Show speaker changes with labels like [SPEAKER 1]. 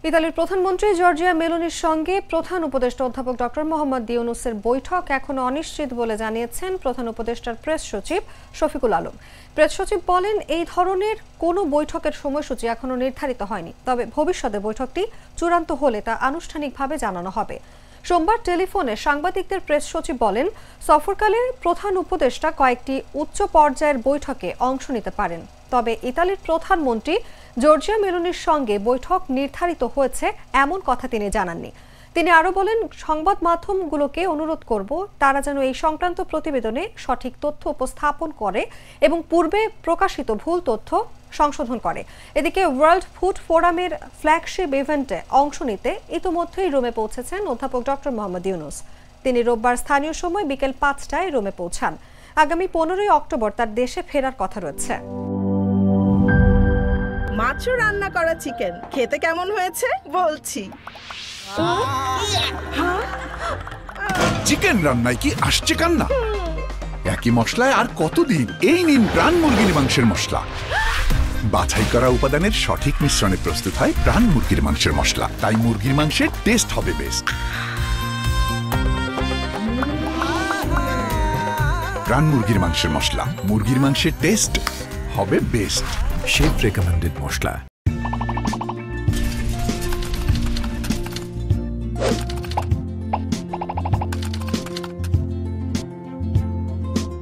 [SPEAKER 1] ইতালির প্রধানমন্ত্রী জর্জিয়া মেলোনির সঙ্গে প্রধান উপদেষ্টা অধ্যাপক ডক্টর মোহাম্মদ ইউনূসের বৈঠক এখনো অনিশ্চিত বলে জানিয়েছেন প্রধান উপদেষ্টার প্রেস সচিব শফিকুল আলম। প্রেস সচিব বলেন, এই ধরনের কোনো বৈঠকের সময়সূচি এখনো নির্ধারিত হয়নি, তবে ভবিষ্যতে বৈঠকটি চূড়ান্ত হলে তা আনুষ্ঠানিকভাবে জানানো হবে। সোমবার টেলিফোনে সাংবাদিকদের প্রেস সচিব বলেন, সফরকালে প্রধান উপদেষ্টা কয়েকটি উচ্চ পর্যায়ের বৈঠকে অংশ নিতে পারেন, তবে ইতালির প্রধানমন্ত্রী জর্জিয়া মেলোনির সঙ্গে বৈঠক নির্ধারিত হয়েছে এমন কথা তিনি জানাননি। তিনি আরও বলেন, সংবাদ মাধ্যমগুলোকে অনুরোধ করব তারা যেন এই সংক্রান্ত প্রতিবেদনে সঠিক তথ্য উপস্থাপন করে এবং পূর্বে প্রকাশিত ভুল তথ্য সংশোধন করে। এদিকে ওয়ার্ল্ড ফুড ফোরামের ফ্ল্যাগশিপ ইভেন্টে অংশ নিতে ইতোমধ্যেই রোমে পৌঁছেছেন অধ্যাপক ডক্টর মোহাম্মদ ইউনূস। তিনি রোববার স্থানীয় সময় বিকেল 5টায় রোমে পৌঁছান। আগামী 15 অক্টোবর তার দেশে ফেরার কথা রয়েছে।
[SPEAKER 2] মাত্র রান্না করা চিকেন খেতে কেমন হয়েছে বলছি।
[SPEAKER 3] চিকেন রান্নায় কি আসছে কান্না? একই মশলায় আর কতদিন? এই নিন প্রাণ মুরগির মাংসের মশলা। বাছাই করা উপাদানের সঠিক মিশ্রণে প্রস্তুত হয় প্রাণ মুরগির মাংসের মশলা, তাই মুরগির মাংসের টেস্ট হবে বেস্ট। প্রাণ মুরগির মাংসের মশলা, মুরগির মাংসের টেস্ট হবে বেস্ট।
[SPEAKER 4] শেফ রেকমেন্ডেড মশলা।